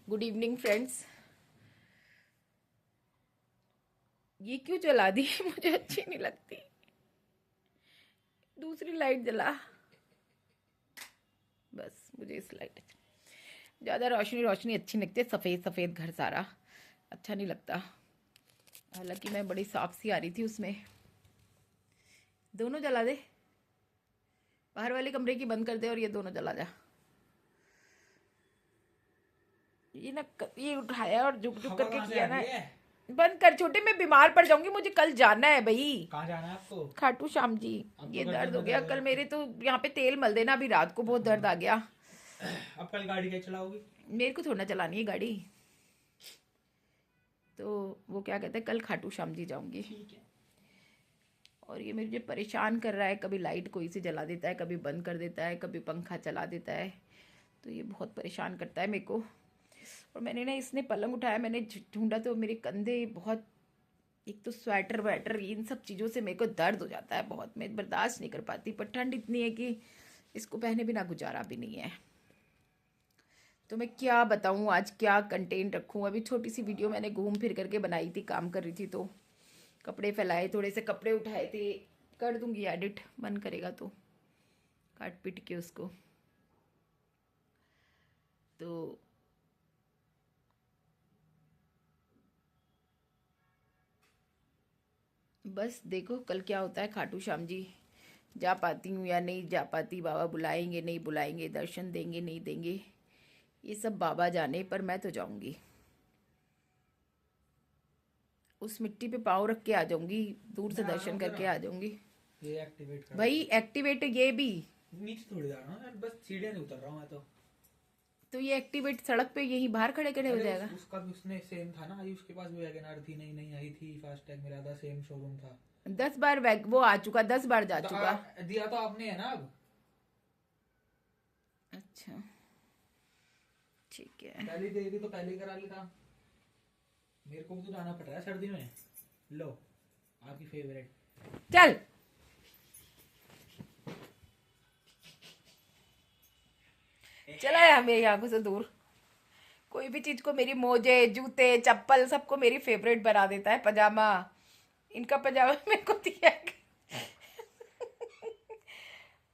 Good evening friends. ये क्यों जला दी? मुझे अच्छी नहीं लगती। दूसरी लाइट जला। बस मुझे इस लाइट ज़्यादा रोशनी रोशनी अच्छी नहीं लगती। सफ़ेद सफ़ेद घर सारा अच्छा नहीं लगता। हालांकि मैं बड़ी साफ सी आ रही थी उसमें। दोनों जला दे। बाहर वाले कमरे की बंद कर दे और ये दोनों जला जा। ये ना ये उठाया और झुक झुक हवा करके कहाँ से किया आ ना। रही है? बंद कर छोटे, मैं बीमार पड़ जाऊंगी। मुझे कल जाना है भाई। कहाँ जाना है आपको? खाटू श्याम जी। अब तो ये दर्द गर्दन हो में गया दर्द कल है। मेरे तो। यहाँ पे तेल मल देना, अभी रात को बहुत दर्द आ हाँ। गया। अब कल गाड़ी कैसे चलाओगी? मेरे को थोड़ा ना चलानी है गाड़ी। तो वो क्या कहते हैं, कल खाटू श्याम जी जाऊंगी। ठीक है। और ये मुझे परेशान कर रहा है। कभी लाइट कोई से जला देता है, कभी बंद कर देता है, कभी पंखा चला देता है। तो ये बहुत परेशान करता है मेरे को। और मैंने ना इसने पलंग उठाया, मैंने ढूंढा तो मेरे कंधे बहुत। एक तो स्वेटर वेटर इन सब चीज़ों से मेरे को दर्द हो जाता है बहुत। मैं बर्दाश्त नहीं कर पाती। पर ठंड इतनी है कि इसको पहने बिना गुजारा भी नहीं है। तो मैं क्या बताऊँ आज क्या कंटेंट रखूँ। अभी छोटी सी वीडियो मैंने घूम फिर करके बनाई थी, काम कर रही थी तो कपड़े फैलाए, थोड़े से कपड़े उठाए थे। कर दूंगी एडिट, मन करेगा तो काट पीट के उसको। तो बस देखो कल क्या होता है। खाटू श्याम जी जा पाती हूँ या नहीं जा पाती, बाबा बुलाएंगे नहीं बुलाएंगे, दर्शन देंगे नहीं देंगे, ये सब बाबा जाने। पर मैं तो जाऊंगी। उस मिट्टी पे पाँव रख के आ जाऊंगी, दूर से मैं आ रहा दर्शन हूँ करके जरा। आ जाऊंगी। ये एक्टिवेट कर भाई दो। एक्टिवेट ये भी। नीचे थोड़ी जा रहा हूँ यार, बस सीढ़ियाँ नहीं उतर रहा हूँ मैं तो। तो ये एक्टिवेट सड़क पे यहीं बाहर खड़े खड़े हो अरे जाएगा। उसका भी उसने सेम था ना, आयुष के पास भी वैगन थी, नहीं नहीं आई थी, फास्ट टैग मिला था, सेम शोरूम था। 10 बार वो आ चुका, 10 बार जा चुका। दिया तो आपने है ना अब। अच्छा ठीक है। पहले दे दी तो पहले ही करा लेता। मेरे को भी तो जाना पड़ रहा है सर्दी में। लो, आपकी फेवरेट। चल चला यार मेरी आंखों से दूर। कोई भी चीज को, मेरी मोजे जूते चप्पल सबको मेरी फेवरेट बना देता है। पजामा, इनका पजामा मेरे को दिया है।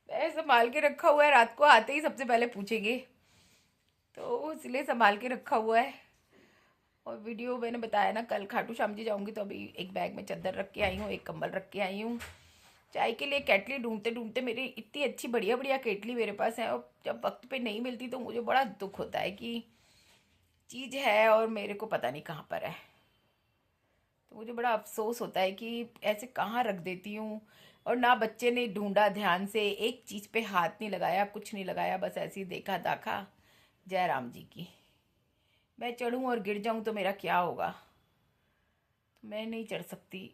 मैं संभाल के रखा हुआ है, रात को आते ही सबसे पहले पूछेंगे, तो इसलिए संभाल के रखा हुआ है। और वीडियो मैंने बताया ना, कल खाटू श्याम जी जाऊंगी तो अभी एक बैग में चादर रख के आई हूँ, एक कंबल रख के आई हूँ। चाय के लिए केटली ढूंढते ढूंढते, मेरी इतनी अच्छी बढ़िया बढ़िया केटली मेरे पास है, और जब वक्त पे नहीं मिलती तो मुझे बड़ा दुख होता है कि चीज़ है और मेरे को पता नहीं कहाँ पर है। तो मुझे बड़ा अफसोस होता है कि ऐसे कहाँ रख देती हूँ। और ना बच्चे ने ढूंढा ध्यान से, एक चीज़ पे हाथ नहीं लगाया, कुछ नहीं लगाया, बस ऐसे ही देखा दाखा। जय राम जी की। मैं चढ़ूँ और गिर जाऊँ तो मेरा क्या होगा? तो मैं नहीं चढ़ सकती।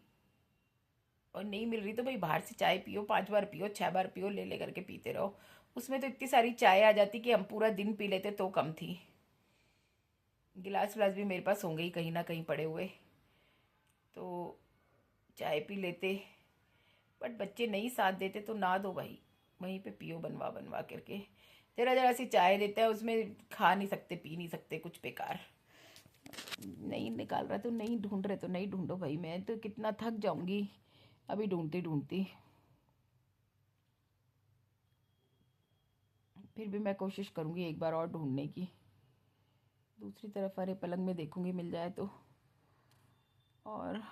और नहीं मिल रही तो भाई बाहर से चाय पियो, 5 बार पियो, 6 बार पियो, ले ले करके पीते रहो। उसमें तो इतनी सारी चाय आ जाती कि हम पूरा दिन पी लेते तो कम थी। गिलास विलास भी मेरे पास होंगे ही कहीं ना कहीं पड़े हुए, तो चाय पी लेते। बट बच्चे नहीं साथ देते तो ना दो भाई, वहीं पे पियो बनवा बनवा करके। जरा जरा सी चाय देता है, उसमें खा नहीं सकते पी नहीं सकते, कुछ बेकार। नहीं निकाल रहा तो नहीं, ढूंढ रहे तो नहीं ढूंढो भाई। मैं तो कितना थक जाऊंगी अभी ढूंढती ढूंढती। फिर भी मैं कोशिश करूंगी एक बार और ढूंढने की। दूसरी तरफ अरे पलंग में देखूंगी मिल जाए तो। और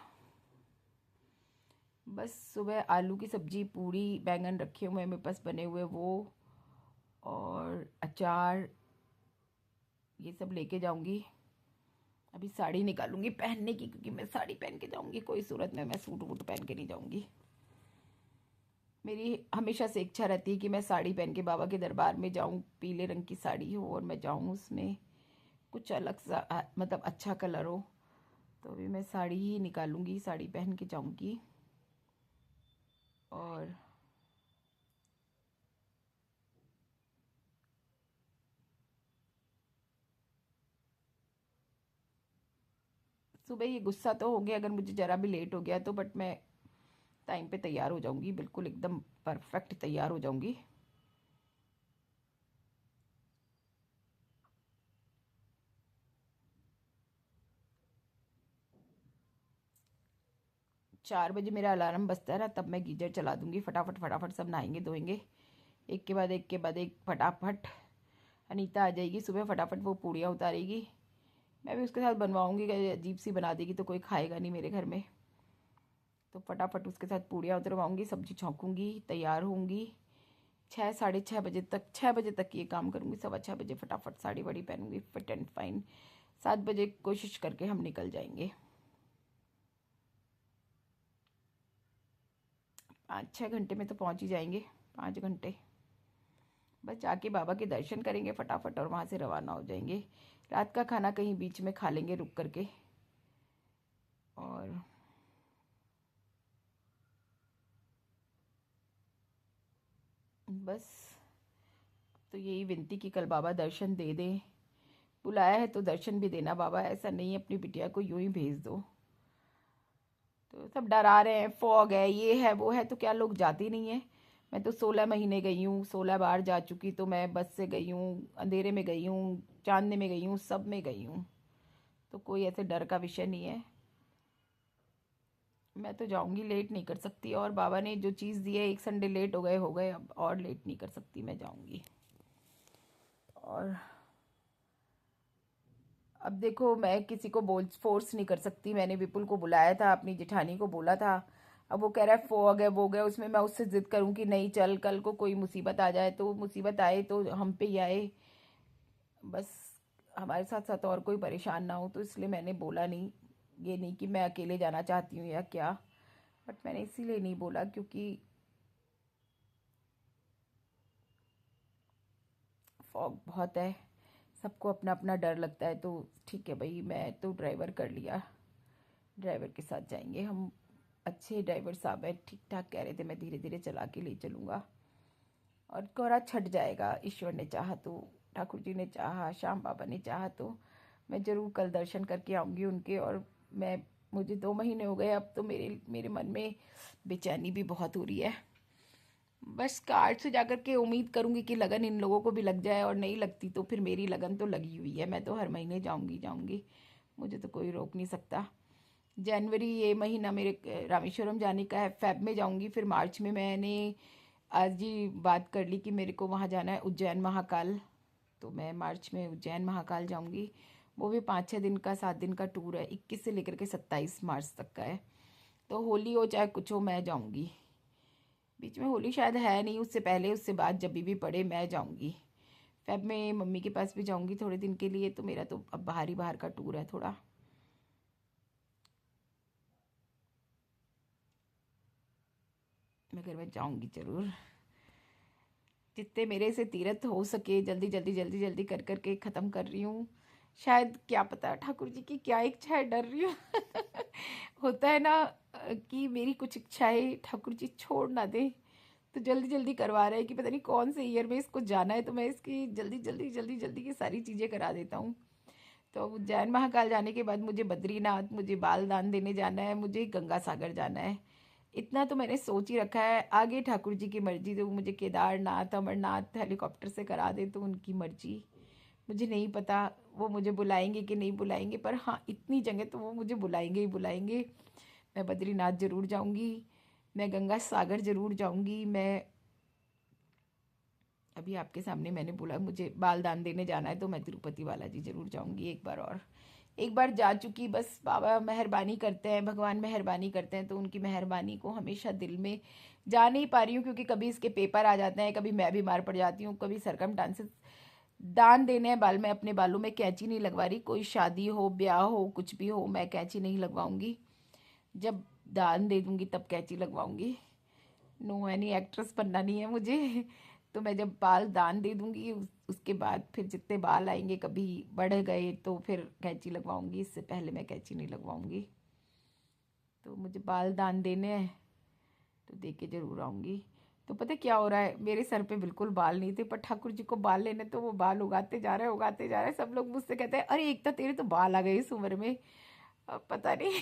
बस सुबह आलू की सब्जी, पूरी, बैंगन रखे हुए हैं मेरे पास बने हुए वो, और अचार, ये सब लेके जाऊंगी। अभी साड़ी निकालूंगी पहनने की, क्योंकि मैं साड़ी पहन के जाऊंगी, कोई सूरत में मैं सूट वूट पहन के नहीं जाऊंगी। मेरी हमेशा से इच्छा रहती है कि मैं साड़ी पहन के बाबा के दरबार में जाऊं, पीले रंग की साड़ी हो और मैं जाऊं उसमें कुछ अलग सा मतलब अच्छा कलर हो। तो अभी मैं साड़ी ही निकालूंगी, साड़ी पहन के जाऊंगी। और सुबह ये गुस्सा तो हो गया अगर मुझे ज़रा भी लेट हो गया तो, बट मैं टाइम पे तैयार हो जाऊंगी, बिल्कुल एकदम परफेक्ट तैयार हो जाऊंगी। 4 बजे मेरा अलार्म बजता है ना, तब मैं गीजर चला दूँगी। फटाफट फटाफट सब नहाएंगे धोएंगे, एक के बाद एक के बाद एक फटाफट। अनीता आ जाएगी सुबह, फटाफट वो पूड़ियाँ उतारेगी, मैं भी उसके साथ बनवाऊँगी। अजीब सी बना देगी तो कोई खाएगा नहीं मेरे घर में, तो फटाफट उसके साथ पूड़ियाँ उतरवाऊँगी, सब्जी छौंकूँगी, तैयार होंगी। 6 साढ़े 6 बजे तक, 6 बजे तक ये काम करूँगी। 6:15 बजे फटाफट साड़ी वाड़ी पहनूंगी, फिट एंड फाइन। 7 बजे कोशिश करके हम निकल जाएंगे। 5-6 घंटे में तो पहुँच ही जाएंगे, 5 घंटे बस। जाके बाबा के दर्शन करेंगे फटाफट और वहाँ से रवाना हो जाएंगे। रात का खाना कहीं बीच में खा लेंगे रुक करके, और बस। तो यही विनती कि कल बाबा दर्शन दे दें, बुलाया है तो दर्शन भी देना बाबा, ऐसा नहीं है अपनी बिटिया को यूं ही भेज दो। तो सब डरा रहे हैं, फॉग है, ये है वो है, तो क्या लोग जाते नहीं है? मैं तो 16 महीने गई हूँ, 16 बार जा चुकी। तो मैं बस से गई हूँ, अंधेरे में गई हूँ, चांदने में गई हूँ, सब में गई हूँ, तो कोई ऐसे डर का विषय नहीं है। मैं तो जाऊंगी, लेट नहीं कर सकती। और बाबा ने जो चीज़ दी है, एक संडे लेट हो गए, अब और लेट नहीं कर सकती, मैं जाऊंगी। और अब देखो, मैं किसी को बोल फोर्स नहीं कर सकती। मैंने विपुल को बुलाया था, अपनी जेठानी को बोला था, अब वो कह रहा है फॉग है वो गया, उसमें मैं उससे जिद करूं कि नहीं चल, कल को कोई मुसीबत आ जाए तो मुसीबत आए तो हम पे ही आए, बस हमारे साथ साथ और कोई परेशान ना हो। तो इसलिए मैंने बोला नहीं। ये नहीं कि मैं अकेले जाना चाहती हूँ या क्या, बट मैंने इसीलिए नहीं बोला क्योंकि फॉग बहुत है, सबको अपना अपना डर लगता है। तो ठीक है भाई, मैं तो ड्राइवर कर लिया, ड्राइवर के साथ जाएंगे हम। अच्छे ड्राइवर साहब हैं, ठीक ठाक कह रहे थे, मैं धीरे धीरे चला के ले चलूँगा और कोहरा छट जाएगा। ईश्वर ने चाहा तो, ठाकुर जी ने चाहा, श्याम बाबा ने चाहा तो मैं ज़रूर कल दर्शन करके आऊँगी उनके। और मैं, मुझे 2 महीने हो गए, अब तो मेरे मेरे मन में बेचैनी भी बहुत हो रही है। बस कार्ड से जाकर के उम्मीद करूंगी कि लगन इन लोगों को भी लग जाए, और नहीं लगती तो फिर मेरी लगन तो लगी हुई है, मैं तो हर महीने जाऊंगी जाऊंगी, मुझे तो कोई रोक नहीं सकता। जनवरी ये महीना मेरे रामेश्वरम जाने का है, फेब में जाऊंगी। फिर मार्च में मैंने आज ही बात कर ली कि मेरे को वहाँ जाना है उज्जैन महाकाल, तो मैं मार्च में उज्जैन महाकाल जाऊंगी। वो भी 5-6 दिन का, 7 दिन का टूर है, 21 से लेकर के 27 मार्च तक का है। तो होली हो चाहे कुछ हो, मैं जाऊंगी। बीच में होली शायद है नहीं, उससे पहले उससे बाद जब भी पड़े मैं जाऊंगी। फेब में मम्मी के पास भी जाऊंगी थोड़े दिन के लिए। तो मेरा तो अब बाहर ही बाहर का टूर है थोड़ा। मगर मैं जाऊंगी जरूर, जितने मेरे से तीर्थ हो सके जल्दी जल्दी जल्दी जल्दी कर करके ख़त्म कर रही हूँ। शायद क्या पता ठाकुर जी की क्या इच्छा है, डर रही हूँ। होता है ना कि मेरी कुछ इच्छाएं ठाकुर जी छोड़ ना दे, तो जल्दी जल्दी करवा रहे हैं कि पता नहीं कौन से ईयर में इसको जाना है, तो मैं इसकी जल्दी जल्दी जल्दी जल्दी की सारी चीज़ें करा देता हूँ। तो उज्जैन महाकाल जाने के बाद मुझे बद्रीनाथ, मुझे बाल दान देने जाना है, मुझे गंगा सागर जाना है। इतना तो मैंने सोच ही रखा है, आगे ठाकुर जी की मर्जी। तो मुझे केदारनाथ अमरनाथ हेलीकॉप्टर से करा दे तो उनकी मर्जी, मुझे नहीं पता वो मुझे बुलाएंगे कि नहीं बुलाएंगे, पर हाँ इतनी जगह तो वो मुझे बुलाएंगे ही बुलाएंगे। मैं बद्रीनाथ जरूर जाऊंगी, मैं गंगा सागर जरूर जाऊंगी। मैं अभी आपके सामने मैंने बोला मुझे बाल दान देने जाना है, तो मैं तिरुपति बालाजी जरूर जाऊंगी एक बार। और एक बार जा चुकी, बस बाबा मेहरबानी करते हैं, भगवान मेहरबानी करते हैं, तो उनकी मेहरबानी को हमेशा दिल में जा नहीं पा रही हूँ, क्योंकि कभी इसके पेपर आ जाते हैं, कभी मैं बीमार पड़ जाती हूँ, कभी सरकमस्टांसेस। दान देने हैं बाल, मैं अपने बालों में कैंची नहीं लगवा रही। कोई शादी हो, ब्याह हो, कुछ भी हो, मैं कैंची नहीं लगवाऊंगी। जब दान दे दूंगी तब कैंची लगवाऊंगी। नो, एनी एक्ट्रेस बनना नहीं है मुझे। तो मैं जब बाल दान दे दूंगी उसके बाद फिर जितने बाल आएंगे, कभी बढ़ गए तो फिर कैंची लगवाऊंगी, इससे पहले मैं कैंची नहीं लगवाऊंगी। तो मुझे बाल दान देने हैं तो दे के जरूर आऊंगी। तो पता है क्या हो रहा है, मेरे सर पे बिल्कुल बाल नहीं थे, पर ठाकुर जी को बाल लेने, तो वो बाल उगाते जा रहे हैं उगाते जा रहे हैं। सब लोग मुझसे कहते हैं अरे एकता तेरे तो बाल आ गए इस उम्र में। अब पता नहीं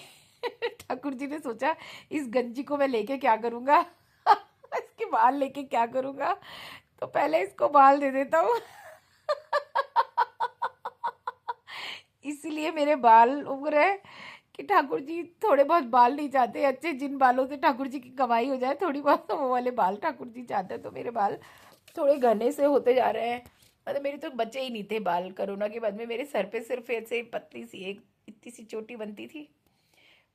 ठाकुर जी ने सोचा इस गंजी को मैं लेके क्या करूंगा, इसके बाल लेके क्या करूंगा, तो पहले इसको बाल दे देता हूँ। इसीलिए मेरे बाल उग रहे हैं कि ठाकुर जी थोड़े बहुत बाल नहीं चाहते अच्छे, जिन बालों से ठाकुर जी की कमाई हो जाए थोड़ी बहुत, तो वो वाले बाल ठाकुर जी चाहते हैं। तो मेरे बाल थोड़े घने से होते जा रहे हैं। मतलब मेरे तो बचे ही नहीं थे बाल। कोरोना के बाद में मेरे सर पे सिर्फ ऐसे पतली सी एक इतनी सी चोटी बनती थी।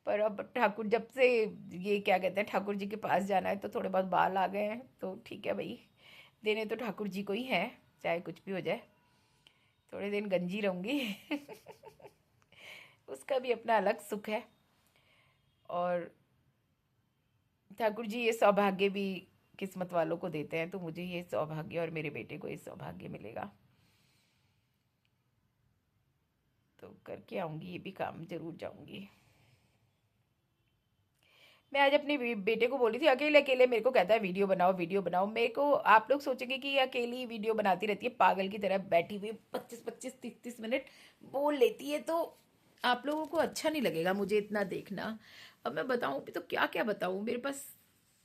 पर अब ठाकुर जब से ये क्या कहते हैं ठाकुर जी के पास जाना है तो थोड़े बहुत बाल आ गए हैं, तो ठीक है भाई, देने तो ठाकुर जी को ही है, चाहे कुछ भी हो जाए। थोड़े दिन गंजी रहूंगी उसका भी अपना अलग सुख है। और ठाकुर जी ये सौभाग्य भी किस्मत वालों को देते हैं, तो मुझे ये सौभाग्य और मेरे बेटे को ये सौभाग्य मिलेगा। तो करके आऊंगी, ये भी काम जरूर जाऊंगी। मैं आज अपने बेटे को बोली थी, अकेले अकेले मेरे को कहता है वीडियो बनाओ वीडियो बनाओ। मेरे को आप लोग सोचेंगे कि ये अकेली वीडियो बनाती रहती है पागल की तरह बैठी हुई 25-25 30-30 मिनट बोल लेती है, तो आप लोगों को अच्छा नहीं लगेगा मुझे इतना देखना। अब मैं बताऊं भी तो क्या क्या बताऊं। मेरे पास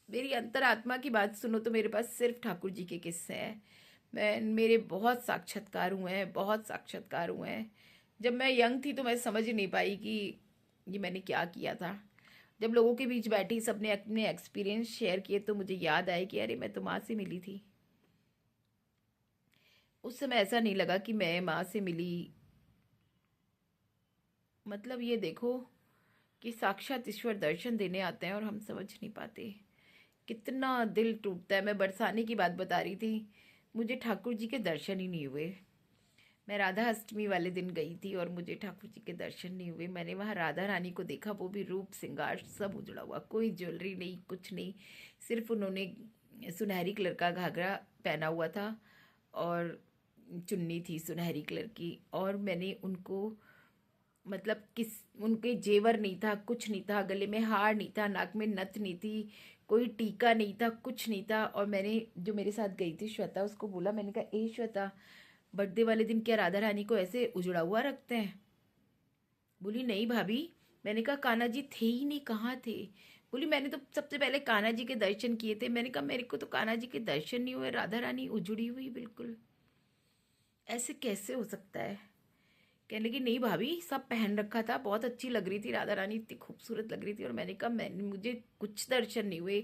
मेरी अंतरात्मा की बात सुनो तो मेरे पास सिर्फ ठाकुर जी के किस्से हैं। मेरे बहुत साक्षात्कार हुए हैं, बहुत साक्षात्कार हुए हैं। जब मैं यंग थी तो मैं समझ ही नहीं पाई कि ये मैंने क्या किया था। जब लोगों के बीच बैठी सबने अपने एक्सपीरियंस शेयर किए तो मुझे याद आया कि अरे मैं तो माँ से मिली थी। उस समय ऐसा नहीं लगा कि मैं माँ से मिली। मतलब ये देखो कि साक्षात ईश्वर दर्शन देने आते हैं और हम समझ नहीं पाते। कितना दिल टूटता है। मैं बरसाने की बात बता रही थी, मुझे ठाकुर जी के दर्शन ही नहीं हुए। मैं राधा अष्टमी वाले दिन गई थी और मुझे ठाकुर जी के दर्शन नहीं हुए। मैंने वहाँ राधा रानी को देखा, वो भी रूप श्रृंगार सब उजड़ा हुआ, कोई ज्वेलरी नहीं, कुछ नहीं। सिर्फ उन्होंने सुनहरी कलर का घाघरा पहना हुआ था और चुन्नी थी सुनहरी कलर की। और मैंने उनको मतलब किस उनके जेवर नहीं था, कुछ नहीं था, गले में हार नहीं था, नाक में नथ नहीं थी, कोई टीका नहीं था, कुछ नहीं था। और मैंने जो मेरे साथ गई थी श्वेता, उसको बोला, मैंने कहा ए श्वेता, बर्थडे वाले दिन क्या राधा रानी को ऐसे उजड़ा हुआ रखते हैं? बोली नहीं भाभी। मैंने कहा कान्हा जी थे ही नहीं, कहाँ थे? बोली मैंने तो सबसे पहले कान्हा जी के दर्शन किए थे। मैंने कहा मेरे को तो कान्हा जी के दर्शन नहीं हुए, राधा रानी उजड़ी हुई बिल्कुल, ऐसे कैसे हो सकता है? कहने लगी नहीं भाभी, सब पहन रखा था, बहुत अच्छी लग रही थी राधा रानी, इतनी खूबसूरत लग रही थी। और मैंने कहा मैंने मुझे कुछ दर्शन नहीं हुए।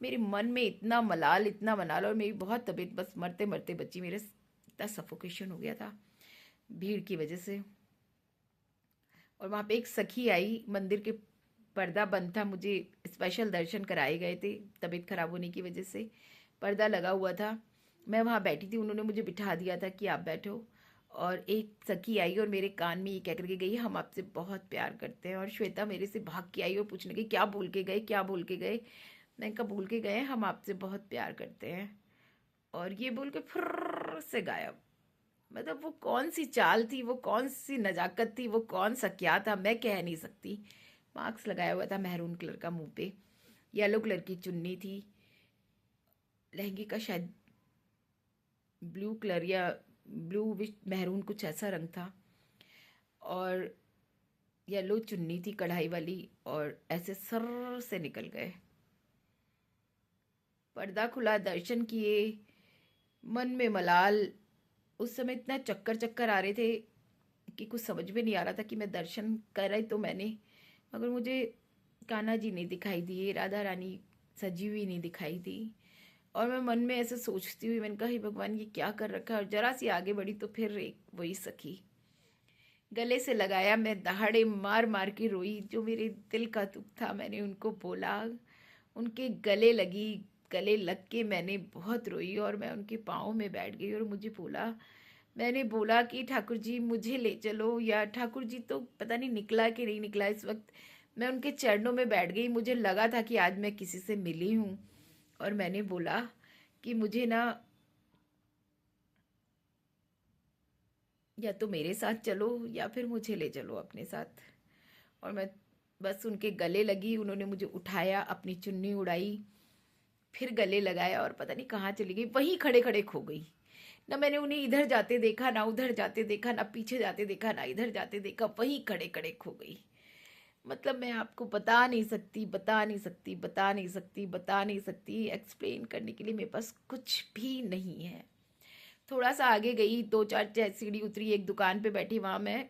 मेरे मन में इतना मलाल, इतना मलाल, और मेरी बहुत तबीयत बस मरते मरते बची। मेरे इतना सफोकेशन हो गया था भीड़ की वजह से। और वहाँ पे एक सखी आई, मंदिर के पर्दा बंद था, मुझे स्पेशल दर्शन कराए गए थे तबीयत खराब होने की वजह से, पर्दा लगा हुआ था। मैं वहाँ बैठी थी, उन्होंने मुझे बिठा दिया था कि आप बैठो। और एक सखी आई और मेरे कान में ये कह करके गई, हम आपसे बहुत प्यार करते हैं। और श्वेता मेरे से भाग के आई और पूछने लगी क्या बोल के गए, क्या बोल के गए? मैंने कहा बोल के गए हम आपसे बहुत प्यार करते हैं। और ये बोल के फुर्र से गायब। मतलब वो कौन सी चाल थी, वो कौन सी नजाकत थी, वो कौन सा क्या था, मैं कह नहीं सकती। मास्क लगाया हुआ था मैरून कलर का मुंह पे, येलो कलर की चुन्नी थी, लहंगे का शायद ब्लू कलर या ब्लू विथ मैरून कुछ ऐसा रंग था, और येलो चुन्नी थी कढ़ाई वाली, और ऐसे सर से निकल गए। पर्दा खुला, दर्शन किए, मन में मलाल। उस समय इतना चक्कर चक्कर आ रहे थे कि कुछ समझ में नहीं आ रहा था कि मैं दर्शन कर रही तो मैंने, मगर मुझे कान्हा जी नहीं दिखाई दिए, राधा रानी सजी हुई नहीं दिखाई दी। और मैं मन में ऐसे सोचती हुई मैंने कहा हे भगवान ये क्या कर रखा है। और जरा सी आगे बढ़ी तो फिर एक वही सखी गले से लगाया, मैं दहाड़े मार मार के रोई, जो मेरे दिल का दुख था मैंने उनको बोला, उनके गले लगी, गले लग के मैंने बहुत रोई। और मैं उनके पाँव में बैठ गई और मुझे बोला, मैंने बोला कि ठाकुर जी मुझे ले चलो, या ठाकुर जी तो पता नहीं निकला कि नहीं निकला इस वक्त। मैं उनके चरणों में बैठ गई, मुझे लगा था कि आज मैं किसी से मिली हूँ। और मैंने बोला कि मुझे ना या तो मेरे साथ चलो या फिर मुझे ले चलो अपने साथ। और मैं बस उनके गले लगी, उन्होंने मुझे उठाया, अपनी चुन्नी उड़ाई, फिर गले लगाया और पता नहीं कहाँ चली गई, वहीं खड़े खड़े खो गई। ना मैंने उन्हें इधर जाते देखा, ना उधर जाते देखा, ना पीछे जाते देखा, ना इधर जाते देखा, वहीं खड़े खड़े खो गई। मतलब मैं आपको बता नहीं सकती, बता नहीं सकती, बता नहीं सकती, बता नहीं सकती, एक्सप्लेन करने के लिए मेरे पास कुछ भी नहीं है। थोड़ा सा आगे गई, 2-4 सीढ़ी उतरी, एक दुकान पे बैठी, वहाँ मैं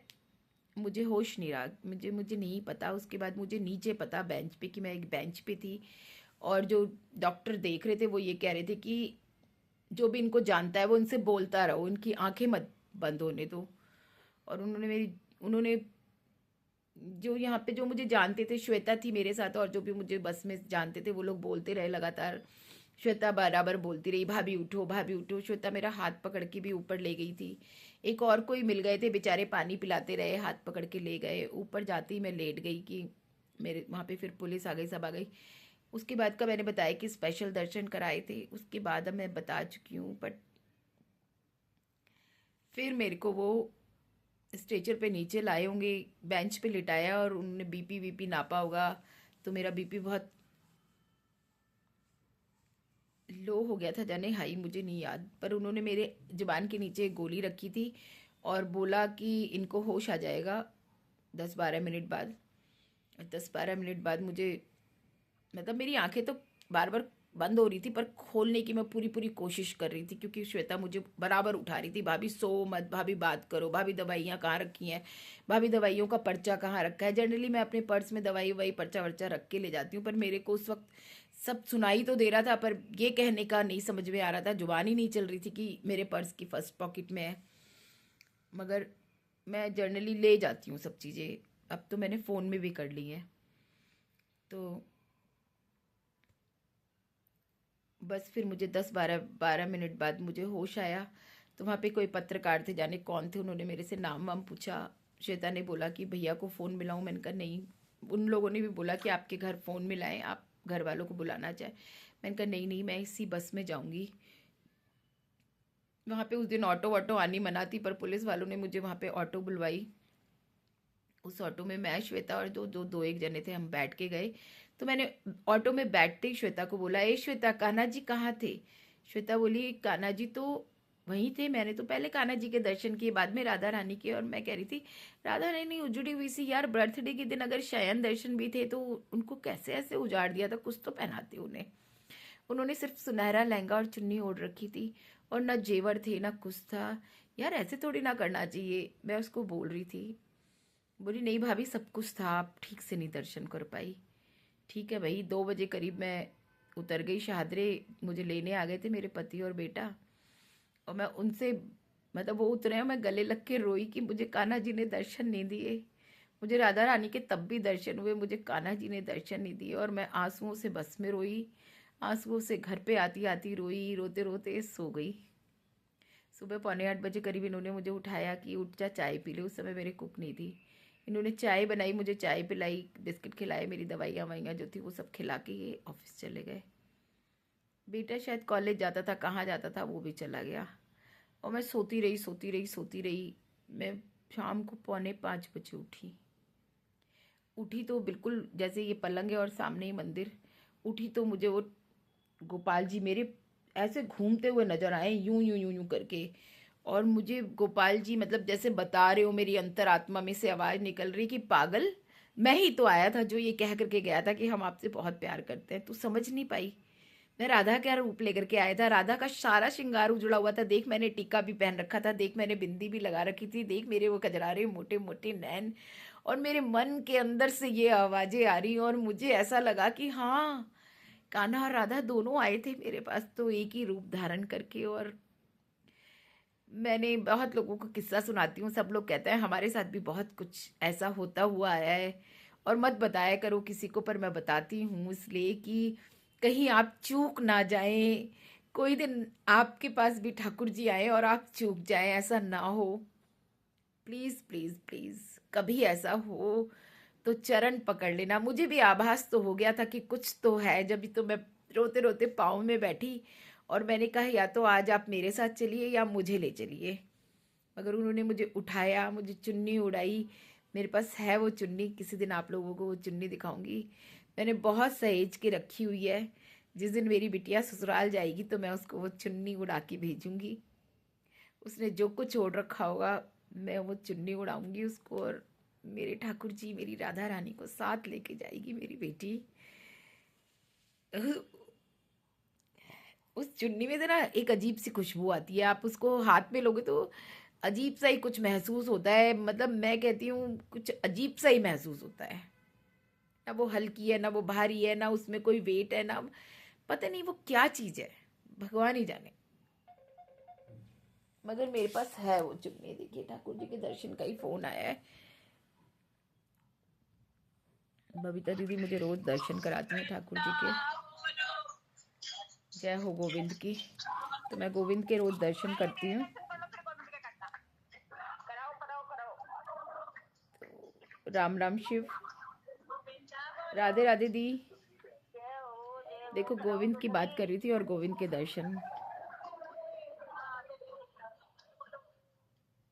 मुझे होश नहीं रहा, मुझे मुझे नहीं पता। उसके बाद मुझे नीचे पता बेंच पे कि मैं एक बेंच पे थी, और जो डॉक्टर देख रहे थे वो ये कह रहे थे कि जो भी इनको जानता है वो इनसे बोलता रहो, इनकी आंखें मत बंद होने दो। और उन्होंने जो यहाँ पे जो मुझे जानते थे, श्वेता थी मेरे साथ, और जो भी मुझे बस में जानते थे वो लोग बोलते रहे लगातार। श्वेता बराबर बोलती रही, भाभी उठो भाभी उठो। श्वेता मेरा हाथ पकड़ के भी ऊपर ले गई थी। एक और कोई मिल गए थे बेचारे, पानी पिलाते रहे, हाथ पकड़ के ले गए। ऊपर जाते ही मैं लेट गई कि मेरे वहाँ पे फिर पुलिस आ गई, सब आ गई। उसके बाद का मैंने बताया कि स्पेशल दर्शन कराए थे, उसके बाद अब मैं बता चुकी हूँ। बट फिर मेरे को वो स्ट्रेचर पे नीचे लाए होंगे, बेंच पे लिटाया, और उन्होंने बीपी वीपी नापा होगा। तो मेरा बीपी बहुत लो हो गया था, जाने हाई मुझे नहीं याद, पर उन्होंने मेरे जुबान के नीचे एक गोली रखी थी और बोला कि इनको होश आ जाएगा 10-12 मिनट बाद। 10-12 मिनट बाद मुझे, मतलब मेरी आंखें तो बार बार बंद हो रही थी, पर खोलने की मैं पूरी पूरी कोशिश कर रही थी, क्योंकि श्वेता मुझे बराबर उठा रही थी, भाभी सो मत, भाभी बात करो, भाभी दवाइयाँ कहाँ रखी हैं, भाभी दवाइयों का पर्चा कहाँ रखा है। जनरली मैं अपने पर्स में दवाई ववाई पर्चा वर्चा रख के ले जाती हूँ, पर मेरे को उस वक्त सब सुनाई तो दे रहा था, पर ये कहने का नहीं समझ में आ रहा था, जुबान ही नहीं चल रही थी कि मेरे पर्स की फर्स्ट पॉकेट में है। मगर मैं जर्नली ले जाती हूँ सब चीज़ें, अब तो मैंने फ़ोन में भी कर ली है। तो बस फिर मुझे 10-12 मिनट बाद मुझे होश आया। तो वहाँ पे कोई पत्रकार थे, जाने कौन थे, उन्होंने मेरे से नाम वाम पूछा। श्वेता ने बोला कि भैया को फ़ोन मिलाऊं, मैंने कहा नहीं। उन लोगों ने भी बोला कि आपके घर फ़ोन मिलाएं, आप घर वालों को बुलाना चाहें। मैंने कहा नहीं नहीं, मैं इसी बस में जाऊंगी। वहाँ पे उस दिन ऑटो वाटो आनी मना थी, पर पुलिस वालों ने मुझे वहाँ पे ऑटो बुलवाई। उस ऑटो में मैं, श्वेता और दो दो दो एक जने थे, हम बैठ के गए। तो मैंने ऑटो में बैठते ही श्वेता को बोला, ए श्वेता, कान्हा जी कहाँ थे? श्वेता बोली, कान्हा जी तो वहीं थे, मैंने तो पहले कान्हा जी के दर्शन किए, बाद में राधा रानी के। और मैं कह रही थी राधा रानी उजड़ी हुई सी यार, बर्थडे के दिन अगर शयन दर्शन भी थे तो उनको कैसे ऐसे उजाड़ दिया था, कुछ तो पहनाते उन्हें। उन्होंने सिर्फ सुनहरा लहंगा और चुन्नी ओढ़ रखी थी, और ना जेवर थे ना कुछ था। यार ऐसे थोड़ी ना करना चाहिए, मैं उसको बोल रही थी। बोली नहीं भाभी, सब कुछ था, आप ठीक से नहीं दर्शन कर पाई। ठीक है भाई, 2 बजे करीब मैं उतर गई शहादरे। मुझे लेने आ गए थे मेरे पति और बेटा, और मैं उनसे, मतलब वो उतरे और मैं गले लग के रोई कि मुझे कान्हा जी ने दर्शन नहीं दिए। मुझे राधा रानी के तब भी दर्शन हुए, मुझे कान्हा जी ने दर्शन नहीं दिए। और मैं आंसुओं से बस में रोई, आंसुओं से घर पे आती आती रोई, रोते रोते सो गई। सुबह 7:45 करीब इन्होंने मुझे उठाया कि उठ जा चाय पी ले। उस समय मेरे कुक नहीं थी। इन्होंने चाय बनाई, मुझे चाय पिलाई, बिस्किट खिलाए, मेरी दवाइयाँ वाइयाँ जो थी वो सब खिला के ये ऑफिस चले गए। बेटा शायद कॉलेज जाता था, कहाँ जाता था वो भी चला गया। और मैं सोती रही सोती रही सोती रही। मैं शाम को 4:45 उठी। उठी तो बिल्कुल जैसे ये पलंग है और सामने ही मंदिर। उठी तो मुझे वो गोपाल जी मेरे ऐसे घूमते हुए नजर आए, यूं यूं यूं यूं करके। और मुझे गोपाल जी मतलब जैसे बता रहे हो, मेरी अंतरात्मा में से आवाज निकल रही कि पागल, मैं ही तो आया था जो ये कह करके गया था कि हम आपसे बहुत प्यार करते हैं, तू समझ नहीं पाई। मैं राधा का रूप लेकर के आया था, राधा का सारा श्रृंगार उजड़ा हुआ था। देख मैंने टीका भी पहन रखा था, देख मैंने बिंदी भी लगा रखी थी, देख मेरे वो कजरारे मोटे मोटे नैन। और मेरे मन के अंदर से ये आवाजें आ रही, और मुझे ऐसा लगा कि हाँ, कान्हा और राधा दोनों आए थे मेरे पास, तो एक ही रूप धारण करके। और मैंने बहुत लोगों को किस्सा सुनाती हूँ, सब लोग कहते हैं हमारे साथ भी बहुत कुछ ऐसा होता हुआ आया है। और मत बताया करो किसी को, पर मैं बताती हूँ इसलिए कि कहीं आप चूक ना जाएं। कोई दिन आपके पास भी ठाकुर जी आए और आप चूक जाएं, ऐसा ना हो। प्लीज प्लीज प्लीज, कभी ऐसा हो तो चरण पकड़ लेना। मुझे भी आभास तो हो गया था कि कुछ तो है, जब भी तो मैं रोते रोते पाँव में बैठी, और मैंने कहा या तो आज आप मेरे साथ चलिए या मुझे ले चलिए। मगर उन्होंने मुझे उठाया, मुझे चुन्नी उड़ाई। मेरे पास है वो चुन्नी, किसी दिन आप लोगों को वो चुन्नी दिखाऊंगी। मैंने बहुत सहेज के रखी हुई है। जिस दिन मेरी बिटिया ससुराल जाएगी तो मैं उसको वो चुन्नी उड़ा के भेजूंगी। उसने जो कुछ ओढ़ रखा होगा, मैं वो चुन्नी उड़ाऊंगी उसको। और मेरे ठाकुर जी मेरी राधा रानी को साथ लेके जाएगी मेरी बेटी। उस चुन्नी में से ना एक अजीब सी खुशबू आती है, आप उसको हाथ में लोगे तो अजीब सा ही कुछ महसूस होता है, मतलब मैं कहती हूँ कुछ अजीब सा ही महसूस होता है। ना वो हल्की है, ना वो भारी है, ना उसमें कोई वेट है, ना पता नहीं वो क्या चीज़ है, भगवान ही जाने। मगर मेरे पास है वो चुन्नी। देखिए ठाकुर जी के दर्शन का ही फोन आया है। बबीता दीदी मुझे रोज दर्शन कराती हैं ठाकुर जी के। जय हो गोविंद की। तो मैं गोविंद के रोज दर्शन करती हूँ। तो राम राम शिव। राधे राधे दी। देखो गोविंद की बात कर रही थी और गोविंद के दर्शन।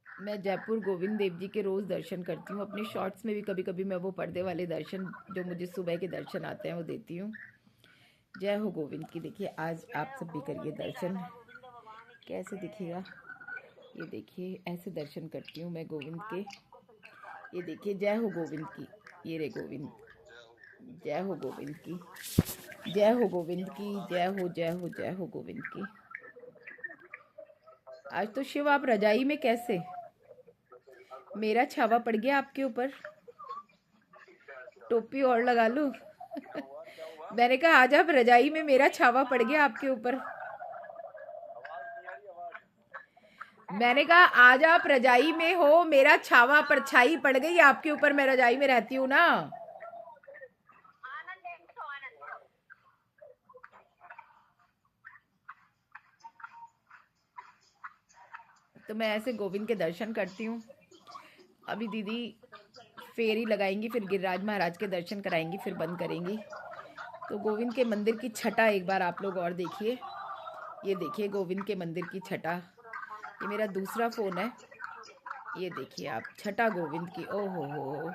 मैं जयपुर गोविंद देव जी के रोज दर्शन करती हूँ। अपने शॉर्ट्स में भी कभी कभी मैं वो पर्दे वाले दर्शन जो मुझे सुबह के दर्शन आते हैं वो देती हूँ। जय हो गोविंद की। देखिए आज आप सब भी करिए दर्शन। कैसे दिखेगा ये देखिए, ऐसे दर्शन करती हूँ मैं गोविंद के। ये देखिए जय हो गोविंद की। ये रे गोविंद। जय हो गोविंद की। जय हो गोविंद की। जय हो जय हो जय हो गोविंद की। आज तो शिव आप रजाई में कैसे? मेरा छावा पड़ गया आपके ऊपर। टोपी और लगा लो। मैंने कहा आज आप रजाई में, मेरा छावा पड़ गया आपके ऊपर। मैंने कहा आज आप रजाई में हो, मेरा छावा परछाई पड़ गई आपके ऊपर। मैं रजाई में रहती हूँ ना। तो मैं ऐसे गोविंद के दर्शन करती हूँ। अभी दीदी फेरी लगाएंगी, फिर गिरिराज महाराज के दर्शन कराएंगी, फिर बंद करेंगी। तो गोविंद के मंदिर की छटा एक बार आप लोग और देखिए। ये देखिए गोविंद के मंदिर की छटा। ये मेरा दूसरा फ़ोन है। ये देखिए आप छटा गोविंद की। ओ हो,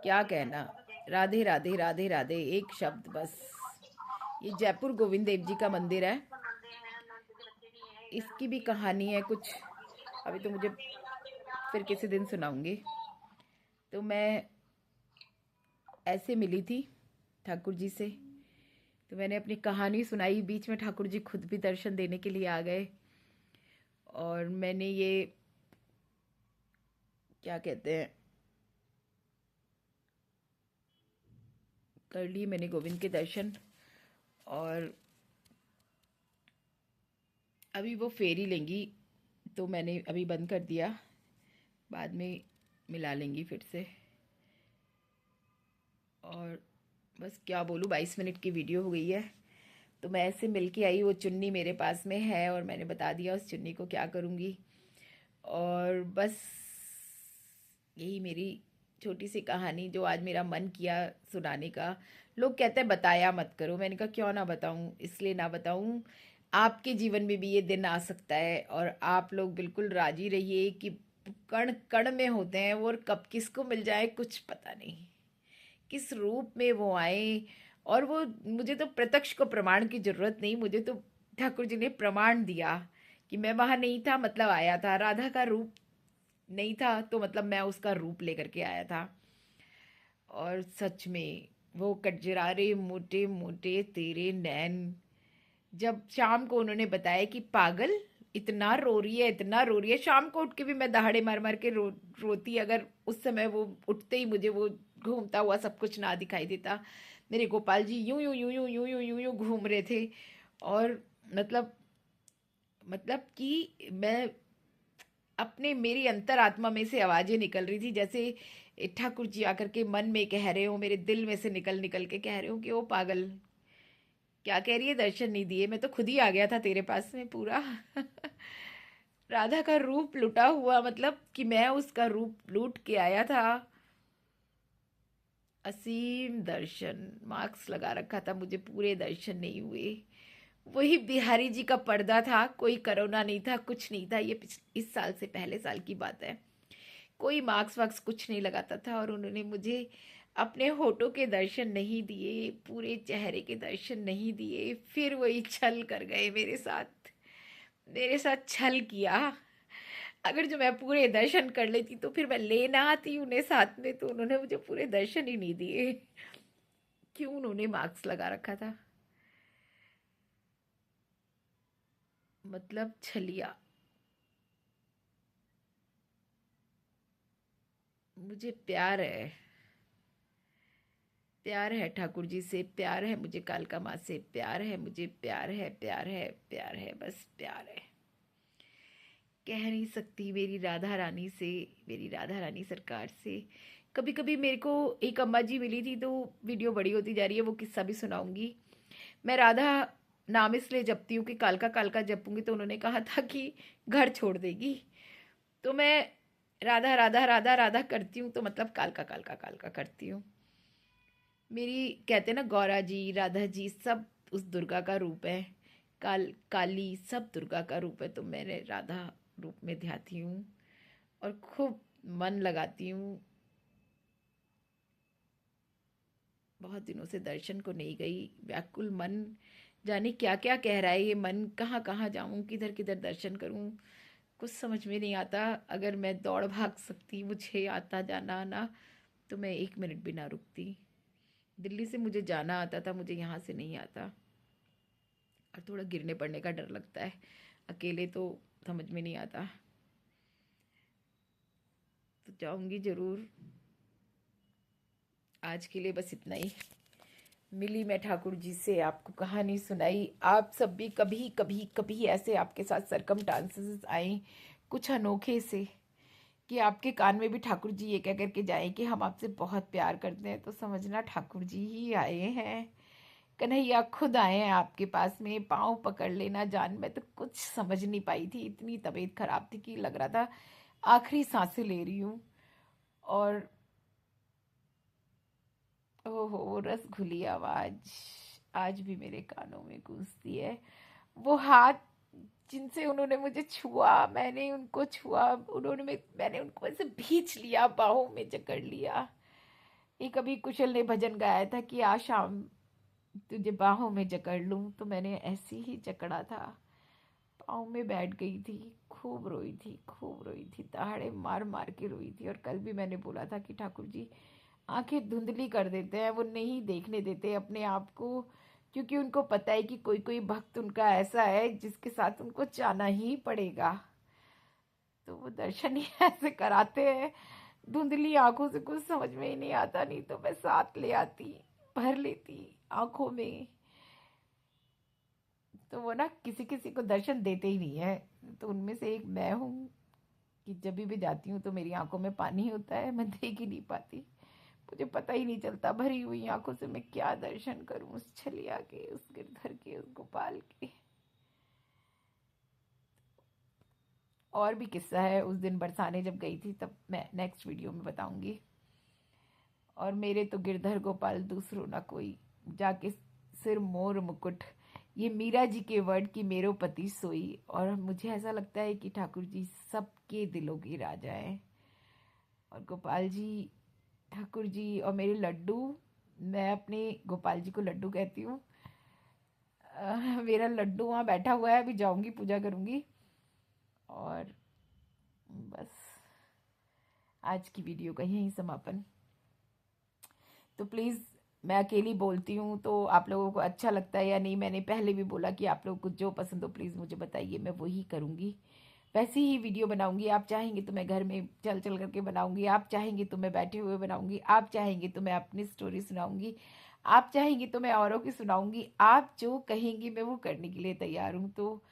क्या कहना। राधे राधे राधे राधे, एक शब्द बस। ये जयपुर गोविंद देव जी का मंदिर है। इसकी भी कहानी है कुछ, अभी तो मुझे फिर किसी दिन सुनाऊंगी। तो मैं ऐसे मिली थी ठाकुर जी से, तो मैंने अपनी कहानी सुनाई। बीच में ठाकुर जी खुद भी दर्शन देने के लिए आ गए और मैंने ये क्या कहते हैं कर लिए मैंने गोविंद के दर्शन। और अभी वो फेरी लेंगी तो मैंने अभी बंद कर दिया, बाद में मिला लेंगी फिर से। और बस क्या बोलूँ, 22 मिनट की वीडियो हो गई है। तो मैं ऐसे मिल के आई, वो चुन्नी मेरे पास में है और मैंने बता दिया उस चुन्नी को क्या करूँगी। और बस यही मेरी छोटी सी कहानी जो आज मेरा मन किया सुनाने का। लोग कहते हैं बताया मत करो, मैंने कहा क्यों ना बताऊं, इसलिए ना बताऊं आपके जीवन में भी ये दिन आ सकता है। और आप लोग बिल्कुल राजी रहिए कि कण कण में होते हैं वो, और कब किसको मिल जाए कुछ पता नहीं, किस रूप में वो आए। और वो मुझे तो प्रत्यक्ष को प्रमाण की जरूरत नहीं, मुझे तो ठाकुर जी ने प्रमाण दिया कि मैं वहां नहीं था, मतलब आया था। राधा का रूप नहीं था तो मतलब मैं उसका रूप लेकर के आया था। और सच में वो कटजरारे मोटे मोटे तेरे नैन। जब शाम को उन्होंने बताया कि पागल इतना रो रही है, इतना रो रही है, शाम को उठ के भी मैं दहाड़े मार मार के रोती अगर उस समय वो उठते ही मुझे वो घूमता हुआ सब कुछ ना दिखाई देता। मेरे गोपाल जी यूं यूं यूं यूं यूं यूं यूं यूं घूम रहे थे। और मतलब कि मैं अपने, मेरी अंतरात्मा में से आवाजें निकल रही थी, जैसे ठाकुर जी आकर के मन में कह रहे हो, मेरे दिल में से निकल निकल के कह रहे हो कि ओ पागल क्या कह रही है, दर्शन नहीं दिए। मैं तो खुद ही आ गया था तेरे पास में पूरा। राधा का रूप लुटा हुआ, मतलब कि मैं उसका रूप लूट के आया था। असीम दर्शन, मार्क्स लगा रखा था मुझे, पूरे दर्शन नहीं हुए। वही बिहारी जी का पर्दा था, कोई कोरोना नहीं था, कुछ नहीं था। ये इस साल से पहले साल की बात है। कोई मार्क्स वार्क्स कुछ नहीं लगाता था और उन्होंने मुझे अपने होठों के दर्शन नहीं दिए, पूरे चेहरे के दर्शन नहीं दिए। फिर वही छल कर गए मेरे साथ, मेरे साथ छल किया। अगर जो मैं पूरे दर्शन कर लेती तो फिर मैं लेना आती उन्हें साथ में, तो उन्होंने मुझे पूरे दर्शन ही नहीं दिए। क्यों उन्होंने मार्क्स लगा रखा था, मतलब छलिया। मुझे प्यार है ठाकुर जी से, प्यार है मुझे कालका माँ से, प्यार है मुझे, प्यार है, प्यार है, प्यार है, बस प्यार है। कह नहीं सकती मेरी राधा रानी से, मेरी राधा रानी सरकार से। कभी कभी मेरे को एक अम्मा जी मिली थी, तो वीडियो बड़ी होती जा रही है, वो किस्सा भी सुनाऊंगी। मैं राधा नाम इसलिए जपती हूँ कि कालका कालका जपूंगी तो उन्होंने कहा था कि घर छोड़ देगी। तो मैं राधा राधा राधा राधा करती हूँ, तो मतलब कालका कालका कालका करती हूँ। मेरी कहते हैं ना, गौरा जी, राधा जी सब उस दुर्गा का रूप है। काली सब दुर्गा का रूप है। तो मैंने राधा रूप में ध्याती हूँ और खूब मन लगाती हूँ। बहुत दिनों से दर्शन को नहीं गई, व्याकुल मन, जाने क्या क्या कह रहा है ये मन, कहाँ कहाँ जाऊँ, किधर किधर दर्शन करूँ, कुछ समझ में नहीं आता। अगर मैं दौड़ भाग सकती, मुझे आता जाना आना, तो मैं 1 मिनट भी ना रुकती। दिल्ली से मुझे जाना आता था, मुझे यहाँ से नहीं आता। और थोड़ा गिरने पड़ने का डर लगता है, अकेले तो समझ में नहीं आता। तो जाऊंगी जरूर। आज के लिए बस इतना ही। मिली मैं ठाकुर जी से, आपको कहानी सुनाई। आप सब भी कभी कभी कभी ऐसे आपके साथ सरकमस्टांसेस आए कुछ अनोखे से, कि आपके कान में भी ठाकुर जी ये कह करके जाए कि हम आपसे बहुत प्यार करते हैं, तो समझना ठाकुर जी ही आए हैं। कन्हैया खुद आए हैं आपके पास में, पाँव पकड़ लेना जान। मैं तो कुछ समझ नहीं पाई थी, इतनी तबीयत खराब थी कि लग रहा था आखिरी सांसें ले रही हूँ। और ओहो, वो रसघुली आवाज आज भी मेरे कानों में गूंजती है। वो हाथ जिनसे उन्होंने मुझे छुआ, मैंने उनको छुआ, मैंने उनको ऐसे भींच लिया, बाहों में जकड़ लिया। ये कभी कुशल ने भजन गाया था कि आज शाम तुझे बाहों में जकड़ लूं, तो मैंने ऐसे ही जकड़ा था, पाँव में बैठ गई थी। खूब रोई थी, खूब रोई थी, दहाड़े मार मार के रोई थी। और कल भी मैंने बोला था कि ठाकुर जी आंखें धुंधली कर देते हैं, वो नहीं देखने देते अपने आप को, क्योंकि उनको पता है कि कोई कोई भक्त उनका ऐसा है जिसके साथ उनको जाना ही पड़ेगा। तो वो दर्शन ही ऐसे कराते हैं, धुंधली आंखों से कुछ समझ में ही नहीं आता। नहीं तो मैं साथ ले आती, भर लेती आंखों में। तो वो ना किसी किसी को दर्शन देते ही नहीं है, तो उनमें से एक मैं हूँ कि जब भी जाती हूँ तो मेरी आंखों में पानी होता है, मैं देख ही नहीं पाती। मुझे पता ही नहीं चलता भरी हुई आंखों से मैं क्या दर्शन करूं, उस छलिया के, उस गिरधर के, उस गोपाल के। और भी किस्सा है उस दिन बरसाने जब गई थी, तब मैं नेक्स्ट वीडियो में बताऊंगी। और मेरे तो गिरधर गोपाल दूसरो ना कोई, जाके सिर मोर मुकुट, ये मीरा जी के वर्ड की मेरो पति सोई। और मुझे ऐसा लगता है कि ठाकुर जी सबके दिलों की राजा हैं। और गोपाल जी, ठाकुर जी और मेरे लड्डू, मैं अपने गोपाल जी को लड्डू कहती हूँ। मेरा लड्डू वहाँ बैठा हुआ है, अभी जाऊंगी पूजा करूंगी। और बस आज की वीडियो का यहीं समापन। तो प्लीज़, मैं अकेली बोलती हूँ तो आप लोगों को अच्छा लगता है या नहीं, मैंने पहले भी बोला कि आप लोगों को जो पसंद हो प्लीज़ मुझे बताइए, मैं वही करूँगी, वैसी ही वीडियो बनाऊंगी। आप चाहेंगे तो मैं घर में चल चल करके बनाऊंगी, आप चाहेंगे तो मैं बैठे हुए बनाऊंगी, आप चाहेंगे तो मैं अपनी स्टोरी सुनाऊंगी, आप चाहेंगे तो मैं औरों की सुनाऊंगी। आप जो कहेंगी मैं वो करने के लिए तैयार हूँ। तो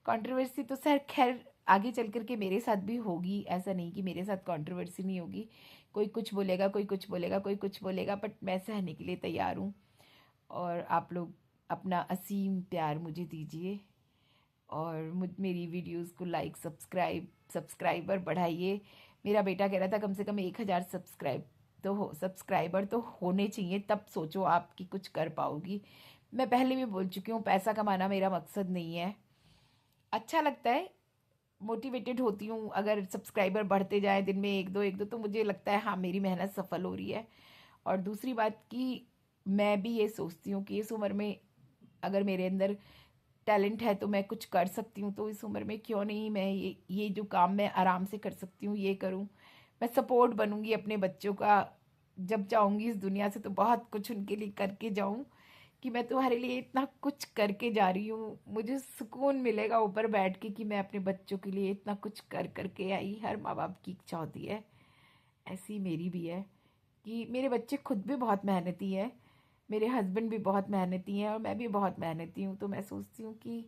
कंट्रोवर्सी तो सर खैर आगे चल करके मेरे साथ भी होगी, ऐसा नहीं कि मेरे साथ कंट्रोवर्सी नहीं होगी। कोई कुछ बोलेगा, कोई कुछ बोलेगा, कोई कुछ बोलेगा, बट मैं सहने के लिए तैयार हूँ। और आप लोग अपना असीम प्यार मुझे दीजिए, और मेरी वीडियोस को लाइक, सब्सक्राइबर बढ़ाइए। मेरा बेटा कह रहा था कम से कम 1,000 सब्सक्राइबर तो होने चाहिए, तब सोचो आप कि कुछ कर पाओगी। मैं पहले भी बोल चुकी हूँ, पैसा कमाना मेरा मकसद नहीं है। अच्छा लगता है, मोटिवेटेड होती हूँ अगर सब्सक्राइबर बढ़ते जाए, दिन में एक दो, तो मुझे लगता है हाँ मेरी मेहनत सफल हो रही है। और दूसरी बात कि मैं भी ये सोचती हूँ कि इस उम्र में अगर मेरे अंदर टैलेंट है तो मैं कुछ कर सकती हूँ, तो इस उम्र में क्यों नहीं मैं ये जो काम मैं आराम से कर सकती हूँ ये करूँ। मैं सपोर्ट बनूंगी अपने बच्चों का, जब जाऊंगी इस दुनिया से तो बहुत कुछ उनके लिए करके जाऊं, कि मैं तुम्हारे लिए इतना कुछ करके जा रही हूँ। मुझे सुकून मिलेगा ऊपर बैठ के कि मैं अपने बच्चों के लिए इतना कुछ कर करके आई। हर माँ बाप की इच्छा होती है, ऐसी मेरी भी है कि मेरे बच्चे खुद भी बहुत मेहनती हैं, मेरे हस्बैंड भी बहुत मेहनती हैं और मैं भी बहुत मेहनती हूँ। तो मैं सोचती हूँ कि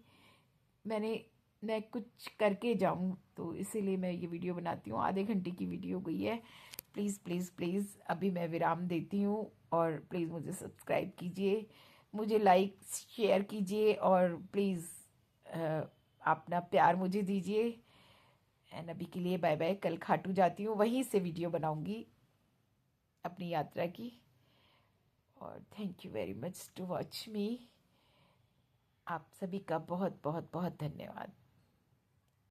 मैं कुछ करके जाऊँ, तो इसीलिए मैं ये वीडियो बनाती हूँ। आधे घंटे की वीडियो हो गई है। प्लीज़ प्लीज़ प्लीज़ अभी मैं विराम देती हूँ, और प्लीज़ मुझे सब्सक्राइब कीजिए, मुझे लाइक शेयर कीजिए, और प्लीज़ अपना प्यार मुझे दीजिए। एंड अभी के लिए बाय बाय। कल खाटू जाती हूँ, वहीं से वीडियो बनाऊँगी अपनी यात्रा की। और thank you very much to watch me. आप सभी का बहुत बहुत बहुत धन्यवाद।